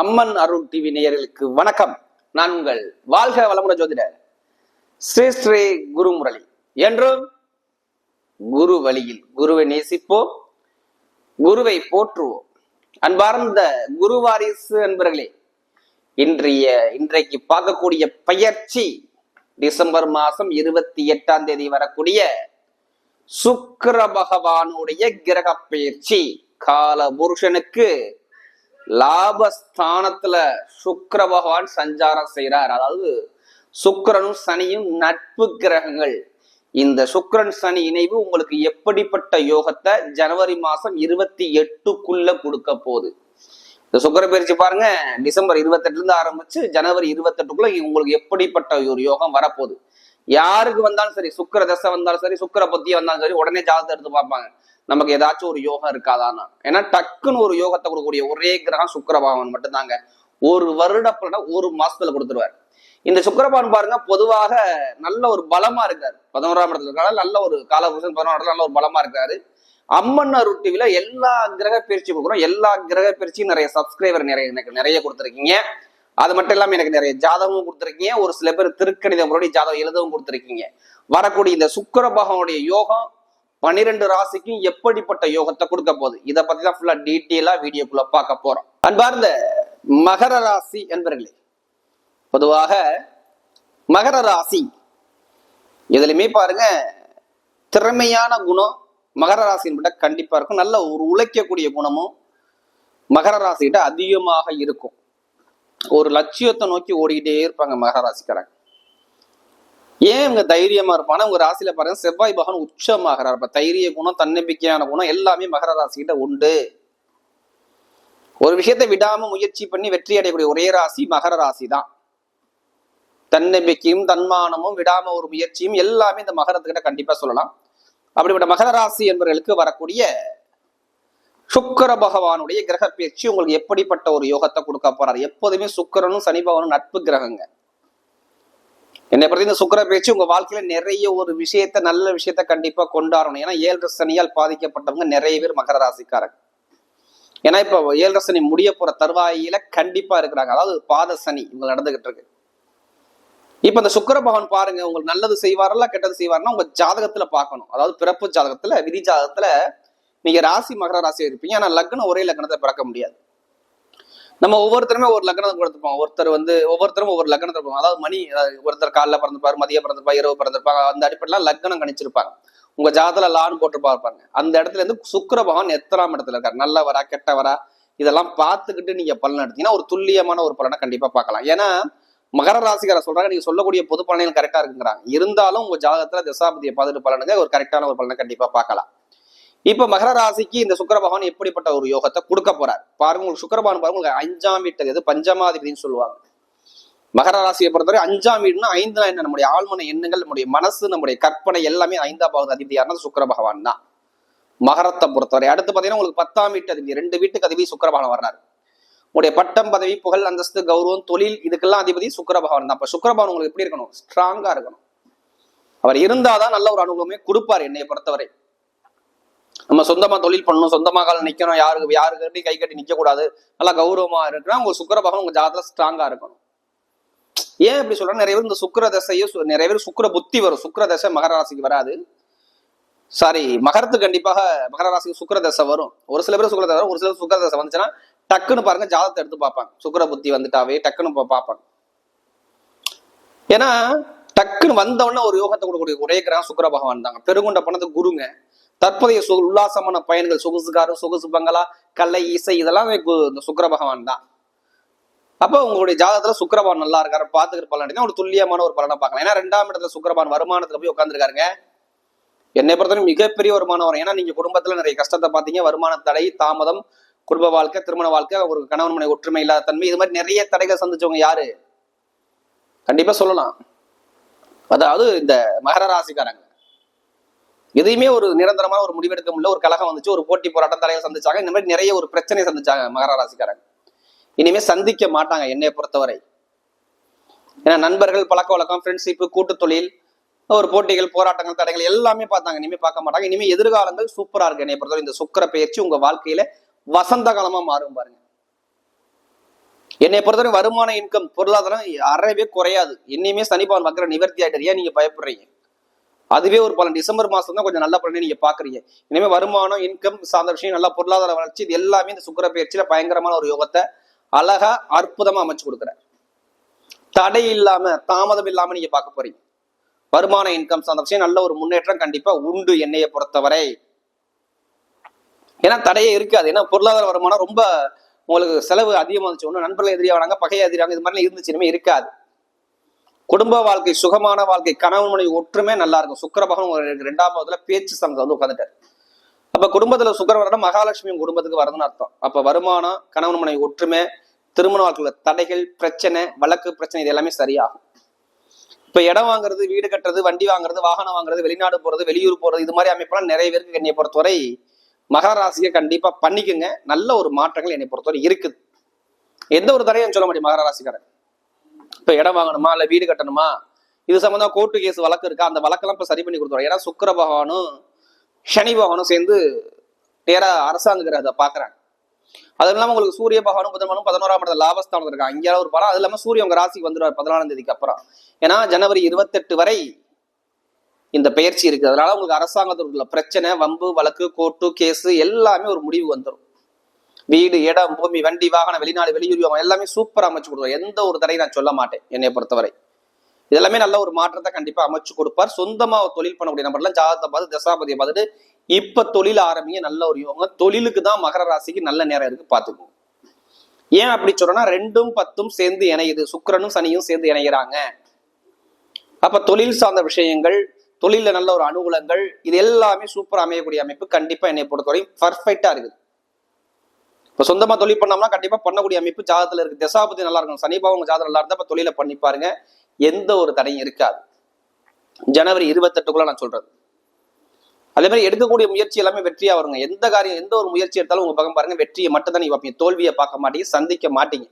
அம்மன் அருள் TV நேயர்களுக்கு வணக்கம். நான் உங்கள் வாழ்க வளமுடன் ஜோதிடர் ஸ்ரீ ஸ்ரீ குரு முரளி. என்றும் குரு வழியில் குருவை நேசிப்போம், குருவை போற்றுவோம். அன்பார்ந்த குரு வாரிசு அன்பர்களே, இன்றைக்கு பார்க்கக்கூடிய பயிற்சி டிசம்பர் மாசம் 28ஆம் தேதி வரக்கூடிய சுக்கிர பகவானுடைய கிரக பயிற்சி. கால புருஷனுக்கு லாபஸ்தானத்துல சுக்கிர பகவான் சஞ்சாரம் செய்யறார். அதாவது சுக்கிரனும் சனியும் நட்பு கிரகங்கள். இந்த சுக்கிரன் சனி இணைவு உங்களுக்கு எப்படிப்பட்ட யோகத்தை ஜனவரி மாசம் 28க்குள்ள கொடுக்க போகுது. இந்த சுக்கிர பயிற்சி பாருங்க, டிசம்பர் 28 இருந்து ஆரம்பிச்சு ஜனவரி 28க்குள்ள உங்களுக்கு எப்படிப்பட்ட ஒரு யோகம் வரப்போகுது. யாருக்கு வந்தாலும் சரி, சுக்கிர தசை வந்தாலும் சரி, சுக்கிர புத்திய வந்தாலும் சரி, உடனே ஜாதகத்தை எடுத்து பார்ப்பாங்க, நமக்கு ஏதாச்சும் ஒரு யோகம் இருக்காதானா. ஏன்னா டக்குன்னு ஒரு யோகத்தை கொடுக்கக்கூடிய ஒரே கிரகம் சுக்கிர பகவான் மட்டும்தாங்க. ஒரு வருட பலனை ஒரு மாசத்துல கொடுத்துருவார். இந்த சுக்கிர பகவான் பாருங்க, பொதுவாக நல்ல ஒரு பலமா இருக்காரு. 11ஆம் இடத்துல இருக்காரு, நல்ல ஒரு காலபுருஷன் 11ஆம் இடத்துல நல்ல ஒரு பலமா இருக்காரு. அம்மன் அருள் டிவில எல்லா கிரக பயிற்சி கொடுக்குறோம். எல்லா கிரக பயிற்சியும் நிறைய சப்ஸ்கிரைபர் நிறைய கொடுத்துருக்கீங்க. அது மட்டும் இல்லாம எனக்கு நிறைய ஜாதகமும் கொடுத்துருக்கீங்க. ஒரு சில பேர் திருக்கணித முறைய ஜாதகம் எழுதவும் கொடுத்துருக்கீங்க. வரக்கூடிய இந்த சுக்கிர பகவானுடைய யோகம் 12 ராசிக்கும் எப்படிப்பட்ட யோகத்தை கொடுக்க போகுது, இதை பத்தி தான் ஃபுல்லா டீட்டெயிலா வீடியோக்குள்ள பார்க்க போறோம். அன்பார்ந்த மகர ராசி என்பர்களே, பொதுவாக மகர ராசி எதுலையுமே பாருங்க திறமையான குணம் மகர ராசியின் கண்டிப்பா இருக்கும். நல்ல ஒரு உழைக்கக்கூடிய குணமும் மகர ராசிகிட்ட அதிகமாக இருக்கும். ஒரு லட்சியத்தை நோக்கி ஓடிக்கிட்டே இருப்பாங்க மகர ராசிக்காரங்க. ஏன் இவங்க தைரியமா இருப்பானா, உங்க ராசியில பாருங்க செவ்வாய் பகவான் உச்சமாகிறார். இப்ப தைரிய குணம், தன்னம்பிக்கையான குணம் எல்லாமே மகர ராசிகிட்ட உண்டு. ஒரு விஷயத்தை விடாம முயற்சி பண்ணி வெற்றி அடையக்கூடிய ஒரே ராசி மகர ராசி தான். தன்னம்பிக்கையும் தன்மானமும் விடாம ஒரு முயற்சியும் எல்லாமே இந்த மகரத்துக்கிட்ட கண்டிப்பா சொல்லலாம். அப்படிப்பட்ட மகர ராசி என்பவர்களுக்கு வரக்கூடிய சுக்கிர பகவானுடைய கிரக பயிற்சி உங்களுக்கு எப்படிப்பட்ட ஒரு யோகத்தை கொடுக்க போறாரு. எப்போதுமே சுக்கிரனும் சனி பகவானும் நட்பு கிரகங்க. என்னை பத்தி இந்த சுக்கிர பயிற்சி உங்க வாழ்க்கையில நிறைய ஒரு விஷயத்த, நல்ல விஷயத்த கண்டிப்பா கொண்டாடணும். ஏன்னா 7 சனியால் பாதிக்கப்பட்டவங்க நிறைய பேர் மகர ராசிக்காரங்க. ஏன்னா இப்ப 7 சனி முடிய போற தருவாயில கண்டிப்பா இருக்கிறாங்க. அதாவது பாத சனி இவங்க நடந்துகிட்டு இருக்கு. இப்ப இந்த சுக்கிர பகவான் பாருங்க, உங்களுக்கு நல்லது செய்வாரல்ல கெட்டது செய்வாருன்னா உங்க ஜாதகத்துல பார்க்கணும். அதாவது பிறப்பு ஜாதகத்துல, விதி ஜாதகத்துல நீங்க ராசி மகர ராசியா இருப்பீங்க. ஆனா லக்னம் ஒரே லக்னத்தை பிறக்க முடியாது. நம்ம ஒவ்வொருத்தருமே ஒரு லக்னத்தை கொடுத்துப்போம். ஒவ்வொருத்தரும் ஒவ்வொரு லக்னத்தை இருப்பாங்க. அதாவது ஒருத்தர் காலைல பிறந்திருப்பாரு, மதியம் பிறந்திருப்பாங்க, இரவு பிறந்திருப்பாங்க. அந்த அடிப்படையில லக்னம் கணிச்சிருப்பாங்க. உங்க ஜாதகத்துல லான்னு போட்டு பார்ப்பாங்க. அந்த இடத்துல இருந்து சுக்கிர பகவான் எத்தனாம் இடத்துல இருக்காரு, நல்லவரா கெட்டவரா, இதெல்லாம் பார்த்துக்கிட்டு நீங்க பலன் எடுத்தீங்கன்னா ஒரு துல்லியமான ஒரு பலனை கண்டிப்பா பார்க்கலாம். ஏன்னா மகர ராசிக்கார சொல்றாங்க, நீங்க சொல்லக்கூடிய பொது பலனைகள் கரெக்டா இருக்குங்கிறாங்க. இருந்தாலும் உங்க ஜாதகத்துல தசாபதியை பார்த்துட்டு பலனுங்க ஒரு கரெக்டான ஒரு பலனை கண்டிப்பா பார்க்கலாம். இப்ப மகர ராசிக்கு இந்த சுக்கிர பகவான் எப்படிப்பட்ட ஒரு யோகத்தை கொடுக்க போறார் பாருங்க. உங்களுக்கு சுக்கிர பகவான் பாருங்க, உங்களுக்கு 5ஆம் வீட்டு, எது பஞ்சமாதிபதினு சொல்லுவாங்க. மகர ராசியை பொறுத்தவரை 5ஆம் வீடுனா 5 என்ன, நம்முடைய ஆழ்மன எண்ணங்கள், நம்முடைய மனசு, நம்முடைய கற்பனை எல்லாமே 5ஆம் பாவத்து அதிபதியானது சுக்கிர பகவான் தான் மகரத்தை பொறுத்தவரை. அடுத்து பாத்தீங்கன்னா உங்களுக்கு 10ஆம் வீட்டு அதிபதி, 2 வீட்டுக்கு அதிபதி சுக்கிர பகவான் வர்றாரு. உங்களுடைய பட்டம், பதவி, புகழ், அந்தஸ்து, கௌரவம், தொழில் இதுக்கெல்லாம் அதிபதி சுக்கிர பகவான் தான். அப்ப சுக்கிர பகவான் உங்களுக்கு எப்படி இருக்கணும், ஸ்ட்ராங்கா இருக்கணும். அவர் இருந்தாதான் நல்ல ஒரு அனுபவமே கொடுப்பாரு. என்னைய பொறுத்தவரை நம்ம சொந்தமா தொழில் பண்ணணும், சொந்தமா கால நிக்கணும், யாருக்கு கை கட்டி நிக்க கூடாது, நல்லா கௌரவமா இருக்குன்னா உங்க சுக்கிர பகவான் உங்க ஜாதகத்துல ஸ்ட்ராங்கா இருக்கணும். ஏன் இப்படி சொல்றேன், நிறைய பேர் இந்த சுக்கிர தசையோ, நிறைய பேர் சுக்கிர புத்தி வரும். சுக்கிர தசை மகர ராசிக்கு வராது. சாரி, மகரத்துக்கு கண்டிப்பாக மகர ராசிக்கு சுக்கிர தசை வரும். ஒரு சில பேர் சுக்கிர தசை வரும், ஒரு சில சுக்கிர தசை வந்துச்சுன்னா டக்குன்னு பாருங்க ஜாதகத்தை எடுத்து பார்ப்பாங்க. சுக்கிர புத்தி வந்துட்டாவே டக்குன்னு பார்ப்பாங்க. ஏன்னா டக்குன்னு வந்தவொடனே ஒரு யோகத்தை கொடுக்கக்கூடிய ஒரே கிரகம் சுக்கிர பகவான் தாங்க. பெருங்கொண்ட பணத்துக்கு குருங்க. தற்போதைய உல்லாசமான பயன்கள், சொகுசு காரு, சொகுசு பங்களா, கலை, இசை இதெல்லாம் இந்த சுக்கிர பகவான் தான். அப்போ உங்களுடைய ஜாதகத்துல சுக்கிர பகவான் நல்லா இருக்காரு, பாத்துக்கிற பலன் ஒரு துல்லியமான ஒரு பலனை பார்க்கலாம். ஏன்னா 2ஆம் இடத்துல சுக்கிர பகவான் வருமானத்துல போய் உட்காந்துருக்காருங்க. என்னை பொறுத்தவரை மிகப்பெரிய வருமானம் வரும். ஏன்னா நீங்க குடும்பத்துல நிறைய கஷ்டத்தை பாத்தீங்க, வருமான தடை, தாமதம், குடும்ப வாழ்க்கை, திருமண வாழ்க்கை, ஒரு கணவன் மனை ஒற்றுமை இல்லாத தன்மை, இது மாதிரி நிறைய தடைகள் சந்திச்சவங்க யாரு கண்டிப்பா சொல்லலாம். அதாவது இந்த மகர ராசிக்காரங்க எதையுமே ஒரு நிரந்தரமான ஒரு முடிவெடுக்க முடியல. ஒரு கலகம் வந்துச்சு, ஒரு போட்டி போராட்டம் தலையை சந்திச்சாங்க. இந்த மாதிரி நிறைய ஒரு பிரச்சனை சந்திச்சாங்க மகர ராசிக்காரங்க. இனிமே சந்திக்க மாட்டாங்க என்னை பொறுத்தவரை. ஏன்னா நண்பர்கள், பழக்க வழக்கம், ஃப்ரெண்ட்ஷிப், கூட்டு தொழில், ஒரு போட்டிகள், போராட்டங்கள், தடைகள் எல்லாமே பார்த்தாங்க. இனிமே பார்க்க மாட்டாங்க. இனிமே எதிர்காலங்கள் சூப்பரா இருக்கு என்னை பொறுத்தவரை. இந்த சுக்கிர பயிற்சி உங்க வாழ்க்கையில வசந்த காலமா மாறும் பாருங்க. என்னை பொறுத்தவரை வருமான இன்கம் பொருளாதாரம் அறவே குறையாது. என்னையுமே சனிபவன் வக்கர நிவர்த்தி ஆயிட்டு ஏன் நீங்க பயப்படுறீங்க? அதுவே ஒரு பலன். டிசம்பர் மாசம் தான் கொஞ்சம் நல்ல பலனை நீங்க பாக்குறீங்க. இனிமே வருமானம் இன்கம் சார்ந்த விஷயம், நல்லா பொருளாதார வளர்ச்சி, இது எல்லாமே இந்த சுக்கிர பயிற்சியில பயங்கரமான ஒரு யோகத்தை அழகா அற்புதமா அமைச்சு கொடுக்குறாரு. தடை இல்லாம தாமதம் இல்லாம நீங்க பார்க்க போறீங்க. வருமான இன்கம் சார்ந்த விஷயம் நல்ல ஒரு முன்னேற்றம் கண்டிப்பா உண்டு என்னைய பொறுத்தவரை. ஏன்னா தடையே இருக்காது. ஏன்னா பொருளாதார வருமானம் ரொம்ப உங்களுக்கு செலவு அதிகமா இருந்துச்சு, ஒன்றும் நண்பர்கள் எதிரியா வராங்க, பகையை எதிராங்க, இது மாதிரிலாம் இருந்துச்சு. இனிமே இருக்காது. குடும்ப வாழ்க்கை, சுகமான வாழ்க்கை, கணவன் மனைவி ஒற்றுமே நல்லா இருக்கும். சுக்கிர பகவான் 2ஆம் பாவத்துல பேச்சு சங்கத்தை வந்து உட்காந்துட்டார். அப்ப குடும்பத்துல சுக்கிர வரணும், மகாலட்சுமி குடும்பத்துக்கு வரணும்னு அர்த்தம். அப்ப வருமானம், கணவன் மனைவி ஒற்றுமை, திருமண வாழ்க்கையில தடைகள், பிரச்சனை, வழக்கு பிரச்சனை, இது எல்லாமே சரியாகும். இப்ப இடம் வாங்குறது, வீடு கட்டுறது, வண்டி வாங்குறது, வாகனம் வாங்குறது, வெளிநாடு போறது, வெளியூர் போறது, இது மாதிரி அமைப்பெல்லாம் நிறைய பேருக்கு என்னை பொறுத்தவரை மகர ராசியை கண்டிப்பா பண்ணிக்குங்க. நல்ல ஒரு மாற்றங்கள் என்னை பொறுத்தவரை இருக்குது. எந்த ஒரு தடையும் சொல்ல முடியும் மகர ராசிக்காரன். இப்ப இடம் வாங்கணுமா இல்ல வீடு கட்டணுமா, இது சம்பந்தமா கோர்ட்டு கேஸ் வழக்கு இருக்கா, அந்த வழக்கெல்லாம் இப்ப சரி பண்ணி கொடுத்துருவாங்க. ஏன்னா சுக்கிர பகவானும் சனி பகவானும் சேர்ந்து நேரா அரசாங்க கிரகத்தை பாக்குறாங்க. அது இல்லாம உங்களுக்கு சூரிய பகவானும் புதன்மனும் 11ஆம் இடத்துல லாபஸ்தானம் இருக்காங்க. இங்கேயாவது ஒரு பலம். அது இல்லாம சூரியன் உங்க ராசிக்கு வந்துடுவார் 14ஆம் தேதிக்கு அப்புறம். ஏன்னா ஜனவரி 28 வரை இந்த பயிற்சி இருக்கு. அதனால உங்களுக்கு அரசாங்கத்துல பிரச்சனை, வம்பு, வழக்கு, கோர்ட்டு கேஸ் எல்லாமே ஒரு முடிவு வந்துடும். வீடு, இடம், பூமி, வண்டி, வாகனம், வெளிநாடு, வெளியூர் எல்லாமே சூப்பரா அமைச்சு கொடுப்பார். எந்த ஒரு தடையும் நான் சொல்ல மாட்டேன் என்னை பொறுத்தவரை. இதெல்லாமே நல்ல ஒரு மாற்றத்தை கண்டிப்பா அமைச்சு கொடுப்பார். சொந்தமா தொழில் பண்ணக்கூடிய நபர்லாம் ஜாதகத்தை பார்த்து தசாபதியை பார்த்துட்டு இப்ப தொழில் ஆரம்பிங்க. நல்ல ஒரு யோகம். தொழிலுக்கு தான் மகர ராசிக்கு நல்ல நேரம் இருக்கு, பாத்துக்கோங்க. ஏன் அப்படி சொல்றோம்னா 2ம் 10ம் சேர்ந்து இணையுது, சுக்கிரனும் சனியும் சேர்ந்து இணைகிறாங்க. அப்ப தொழில் சார்ந்த விஷயங்கள், தொழில நல்ல ஒரு அனுகூலங்கள், இது எல்லாமே சூப்பரா அமையக்கூடிய அமைப்பு கண்டிப்பா என்னை பொறுத்தவரை பர்ஃபெக்டா இருக்குது. இப்ப சொந்தமா தொழில் பண்ணோம்னா கண்டிப்பா பண்ணக்கூடிய அமைப்பு ஜாதகத்துல இருக்கு. தசாபதி நல்லா இருக்கும், சனி பகவான் ஜாதகம் நல்லா இருந்தா இப்ப தொழில பண்ணி பாருங்க, எந்த ஒரு தடையும் இருக்காது. ஜனவரி 28க்குள்ள நான் சொல்றது. அதே மாதிரி எடுக்கக்கூடிய முயற்சி எல்லாமே வெற்றியா வருங்க. எந்த காரியம், எந்த ஒரு முயற்சி எடுத்தாலும் உங்க பக்கம் பாருங்க, வெற்றியை மட்டும் தான் நீங்க பார்ப்பீங்க, தோல்வியை பார்க்க மாட்டீங்க, சந்திக்க மாட்டீங்க.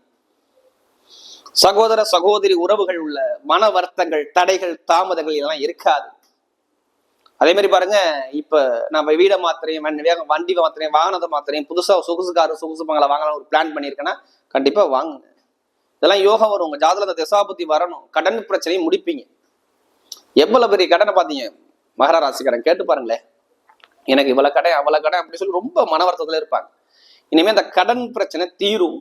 சகோதர சகோதரி உறவுகள் உள்ள மன வருத்தங்கள், தடைகள், தாமதங்கள் இதெல்லாம் இருக்காது. அதே மாதிரி பாருங்க, இப்ப நம்ம வீடை மாத்திரையும், வண்டி மாத்திரையும், வாகனத்தை மாத்திரையும், புதுசா சொகுசு காரு, சொகுசு பங்களா வாங்கலாம் ஒரு பிளான் பண்ணியிருக்கேன்னா கண்டிப்பா வாங்குங்க. இதெல்லாம் யோகம் வரும். உங்க ஜாதகத்துல தசாபுத்தி வரணும். கடன் பிரச்சனையை முடிப்பீங்க. எவ்வளவு பெரிய கடனை பாத்தீங்க மகர ராசிக்காரன், கேட்டு பாருங்களேன். எனக்கு இவ்வளவு கடன், அவ்வளவு கடன் அப்படி சொல்லி ரொம்ப மன வருத்தத்துல இருப்பாங்க. இனிமே அந்த கடன் பிரச்சனை தீரும்.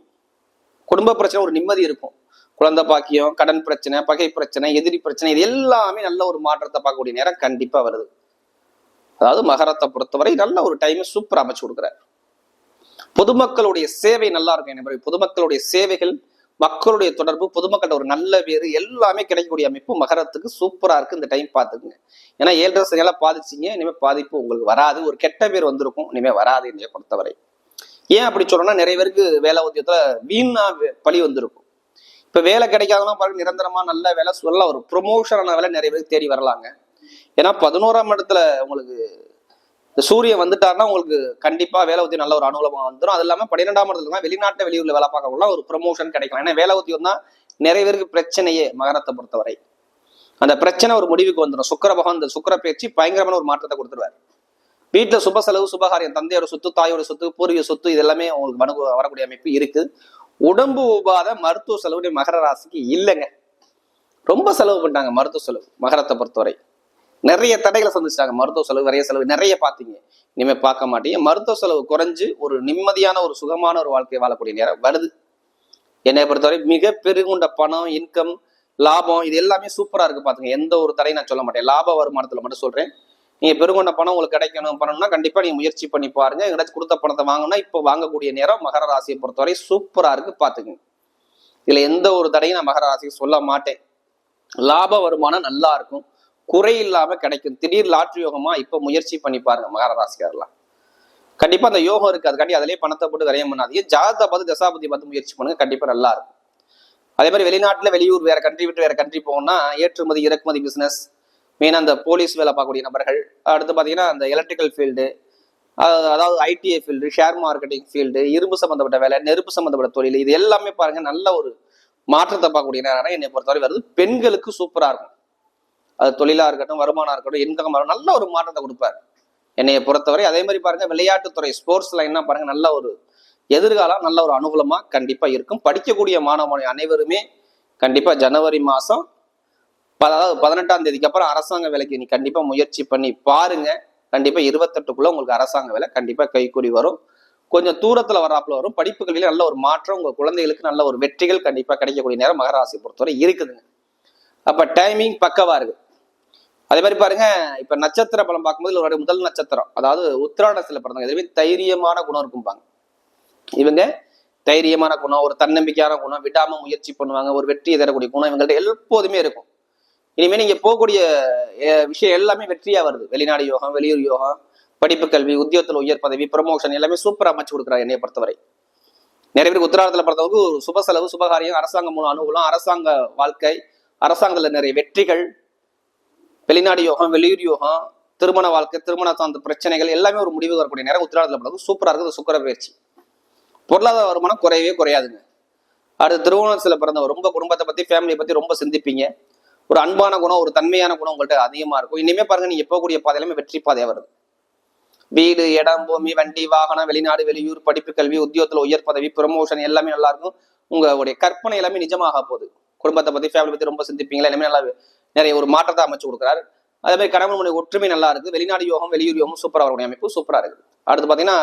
குடும்ப பிரச்சனை ஒரு நிம்மதி இருக்கும். குழந்தை பாக்கியம், கடன் பிரச்சனை, பகை பிரச்சனை, எதிரி பிரச்சனை, இது எல்லாமே நல்ல ஒரு மாற்றத்தை பார்க்கக்கூடிய நேரம் கண்டிப்பா வருது. அதாவது மகரத்தை பொறுத்தவரை நல்ல ஒரு டைம் சூப்பர் அமைச்சு கொடுக்குறாரு. பொதுமக்களுடைய சேவை நல்லா இருக்கும். பொதுமக்களுடைய சேவைகள், மக்களுடைய தொடர்பு, பொதுமக்களோட ஒரு நல்ல பேரு எல்லாமே கிடைக்கக்கூடிய அமைப்பு மகரத்துக்கு சூப்பரா இருக்கு. இந்த டைம் பார்த்துக்குங்க. ஏன்னா 7.5 சனியால பாதிச்சிங்க, இனிமே பாதிப்பு உங்களுக்கு வராது. ஒரு கெட்ட பேர் வந்திருக்கும், இனிமே வராது என்னைய பொறுத்தவரை. ஏன் அப்படி சொல்றோம்னா, நிறைய பேருக்கு வேலை உத்தியத்துல வீணா பழி வந்திருக்கும். இப்ப வேலை கிடைக்காதவங்க பாருங்க, நிரந்தரமா நல்ல வேலை, சொல்ல ஒரு ப்ரொமோஷனான வேலை நிறைய பேருக்கு தேடி வரலாங்க. ஏன்னா 11ஆம் இடத்துல உங்களுக்கு இந்த சூரியன் வந்துட்டாருன்னா உங்களுக்கு கண்டிப்பா வேலை உத்தியம் நல்ல ஒரு அனுகூலமா வந்துடும். அது இல்லாம 12ஆம் இடத்துல வெளிநாட்டு வெளியூர்ல வேலை பார்க்கறவங்க ஒரு ப்ரொமோஷன் கிடைக்கலாம். ஏன்னா வேலை உத்தியம் தான் நிறைய பேருக்கு பிரச்சனையே மகரத்தை பொறுத்தவரை. அந்த பிரச்சனை ஒரு முடிவுக்கு வந்துடும். சுக்கிர பகவான் இந்த சுக்கிர பேச்சு பயங்கரமான ஒரு மாற்றத்தை கொடுத்துருவாரு. வீட்டுல சுப செலவு, சுபகாரியம், தந்தையோட சொத்து, தாயோட சொத்து, பூர்வீக சொத்து, இது எல்லாமே உங்களுக்கு வரக்கூடிய அமைப்பு இருக்கு. உடம்பு உபாத மருத்துவ செலவு மகர ராசிக்கு இல்லைங்க. ரொம்ப செலவு பண்ணிட்டாங்க மருத்துவ செலவு மகரத்தை பொறுத்தவரை. நிறைய தடைகளை சந்திச்சிட்டாங்க. மருத்துவ செலவு, நிறைய செலவு நிறைய பார்த்தீங்க, இனிமே பார்க்க மாட்டீங்க. மருத்துவ செலவு குறைஞ்சு ஒரு நிம்மதியான ஒரு சுகமான ஒரு வாழ்க்கையை வாழக்கூடிய நேரம் வருது. என்னை பொறுத்தவரை மிக பெருகுண்ட பணம், இன்கம், லாபம், இது எல்லாமே சூப்பரா இருக்கு பாத்துங்க. எந்த ஒரு தடையும் நான் சொல்ல மாட்டேன். லாப வருமானத்துல மட்டும் சொல்றேன். நீங்க பெருங்கொண்ட பணம் உங்களுக்கு கிடைக்கணும் பண்ணணும்னா கண்டிப்பா நீங்க முயற்சி பண்ணி பாருங்க. எங்கேயாச்சும் கொடுத்த பணத்தை வாங்கணும்னா இப்போ வாங்கக்கூடிய நேரம் மகர ராசியை பொறுத்தவரை சூப்பரா இருக்கு, பாத்துக்குங்க. இதுல எந்த ஒரு தடையும் நான் மகர ராசிக்கு சொல்ல மாட்டேன். லாப வருமானம் நல்லா இருக்கும், குறை இல்லாம கிடைக்கும். திடீர் லாட்ரி யோகமா இப்ப முயற்சி பண்ணி பாருங்க மகர ராசிக்காரலாம். கண்டிப்பா அந்த யோகம் இருக்கு, அதுக்காண்டி அதிலேயே பணத்தை போட்டு விரயம் பண்ணாதீங்க. ஜாதகத்தை பார்த்து தசாபதி பார்த்து முயற்சி பண்ணுங்க, கண்டிப்பா நல்லா இருக்கும். அதே மாதிரி வெளிநாட்டுல வெளியூர் வேற கண்ட்ரி விட்டு வேற கண்ட்ரி போகணும்னா ஏற்றுமதி இறக்குமதி பிசினஸ், மெயினா அந்த போலீஸ் வேலை பார்க்கக்கூடிய நபர்கள், அடுத்து பாத்தீங்கன்னா அந்த எலக்ட்ரிக்கல் ஃபீல்டு, அதாவது ITI field, share marketing field, இரும்பு சம்பந்தப்பட்ட வேலை, நெருப்பு சம்பந்தப்பட்ட தொழில், இது எல்லாமே பாருங்க நல்ல ஒரு மாற்றத்தை பார்க்கக்கூடிய நேரம் என்னை பொறுத்தவரை வருது. பெண்களுக்கு சூப்பரா இருக்கும். அது தொழிலா இருக்கட்டும், வருமானம் இருக்கட்டும், இன்கம் நல்ல ஒரு மாற்றத்தை கொடுப்பாரு என்னைய பொறுத்தவரை. அதே மாதிரி பாருங்க விளையாட்டுத்துறை, ஸ்போர்ட்ஸ் லைன்னா பாருங்க நல்ல ஒரு எதிர்காலம் நல்ல ஒரு அனுகூலமா கண்டிப்பா இருக்கும். படிக்கக்கூடிய மாணவ அனைவருமே கண்டிப்பா ஜனவரி மாசம் அதாவது 18ஆம் தேதிக்கு அப்புறம் அரசாங்க வேலைக்கு நீ கண்டிப்பா முயற்சி பண்ணி பாருங்க. கண்டிப்பா 28க்குள்ள உங்களுக்கு அரசாங்க வேலை கண்டிப்பா கைக்கூடி வரும். கொஞ்சம் தூரத்துல வராப்புல வரும். படிப்பு கல்வியில நல்ல ஒரு மாற்றம், உங்க குழந்தைகளுக்கு நல்ல ஒரு வெற்றிகள் கண்டிப்பா கிடைக்கக்கூடிய நேரம் மகர ராசியை பொறுத்தவரை இருக்குதுங்க. அப்ப டைமிங் பக்கவா இருக்கு. அதே மாதிரி பாருங்க, இப்ப நட்சத்திர பலம் பார்க்கும்போது ஒரு முதல் நட்சத்திரம், அதாவது உத்திராடத்துல பிறந்தவங்க எதுவுமே தைரியமான குணம் இருக்கும்பாங்க. இவங்க தைரியமான குணம், ஒரு தன்னம்பிக்கையான குணம், விடாம முயற்சி பண்ணுவாங்க, ஒரு வெற்றியை தரக்கூடிய குணம் இவங்கள்ட்ட எப்போதுமே இருக்கும். இனிமே நீங்க போகக்கூடிய விஷயம் எல்லாமே வெற்றியா வருது. வெளிநாடு யோகம், வெளியூர் யோகம், படிப்பு கல்வி, உத்தியோகத்துல உயர் பதவி, ப்ரமோஷன் எல்லாமே சூப்பரா அமைச்சு கொடுக்குறாரு என்னைய பொறுத்தவரை. நிறைய பேருக்கு உத்திராடத்துல பிறந்தவங்க சுப செலவு, சுபகாரியம், அரசாங்கம் மூலம் அனுகூலம், அரசாங்க வாழ்க்கை, அரசாங்கத்துல நிறைய வெற்றிகள், வெளிநாடு யோகம், வெளியூர் யோகம், திருமண வாழ்க்கை, திருமண சார்ந்த பிரச்சனைகள் எல்லாமே ஒரு முடிவு வரக்கூடிய நேரம் உத்திராடத்துல பிறந்தவங்க சூப்பரா இருக்குது. சுக்கிர பயிற்சி. பொருளாதார வருமானம் குறையவே குறையாதுங்க. அடுத்து திருவோணத்துல பிறந்தவங்க ரொம்ப குடும்பத்தை பத்தி, ஃபேமிலியை பத்தி ரொம்ப சிந்திப்பீங்க. ஒரு அன்பான குணம், ஒரு தன்மையான குணம் உங்கள்கிட்ட அதிகமா இருக்கும். இனிமே பாருங்க, நீங்க போகக்கூடிய பாதை எல்லாமே வெற்றி பாதையா வருது. வீடு, இடம், பூமி, வண்டி, வாகனம், வெளிநாடு, வெளியூர், படிப்பு கல்வி, உத்தியோகத்துல உயர் பதவி, ப்ரமோஷன் எல்லாமே நல்லா இருக்கும். உங்களுடைய கற்பனை எல்லாமே நிஜமாக போகுது. குடும்பத்தை பத்தி, ஃபேமிலி பத்தி ரொம்ப சிந்திப்பீங்களா, எல்லாமே நல்லா நிறைய ஒரு மாற்றத்தை அமைச்சு கொடுக்குறாரு. அதே மாதிரி கணவன் மனைவி ஒற்றுமை நல்லா இருக்கு. வெளிநாடு யோகம், வெளியூர் யோகம் சூப்பரா வரக்கூடிய அமைப்பு சூப்பரா இருக்குது. அடுத்து பாத்தீங்கன்னா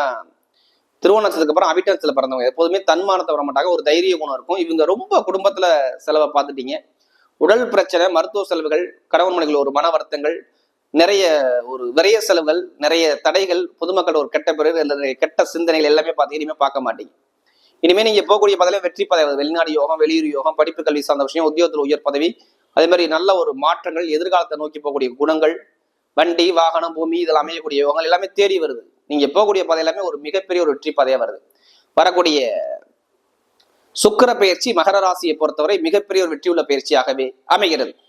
திருவோணத்துக்கு அப்புறம் அவிட்டத்துல பிறந்தவங்க எப்போதுமே தன்மானத்தை வர மாட்டாங்க. ஒரு தைரிய குணம் இருக்கும். இவங்க ரொம்ப குடும்பத்துல செலவை பார்த்துட்டீங்க. உடல் பிரச்சனை, மருத்துவ செலவுகள், கணவன் மனைவிகள் ஒரு மன வருத்தங்கள், நிறைய ஒரு விரைய செலவுகள், நிறைய தடைகள், பொதுமக்கள் ஒரு கெட்ட பிறகு அல்லது கெட்ட சிந்தனைகள் எல்லாமே பார்த்து இனிமே பார்க்க மாட்டீங்க. இனிமே நீங்க போகக்கூடிய பதவியில வெற்றி பதவி, வெளிநாடு யோகம், வெளியூர் யோகம், படிப்பு கல்வி சார்ந்த விஷயம், உத்தியோகத்தில் உயர் பதவி, அதே மாதிரி நல்ல ஒரு மாற்றங்கள், எதிர்காலத்தை நோக்கி போகக்கூடிய குணங்கள், வண்டி, வாகனம், பூமி இதில் அமையக்கூடிய யோகங்கள் எல்லாமே தேடி வருது. நீங்க போகக்கூடிய பாதை எல்லாமே ஒரு மிகப்பெரிய ஒரு வெற்றி பாதையா வருது. வரக்கூடிய சுக்கிர பயிற்சி மகர ராசியை பொறுத்தவரை மிகப்பெரிய ஒரு வெற்றியுள்ள பயிற்சியாகவே அமைகிறது.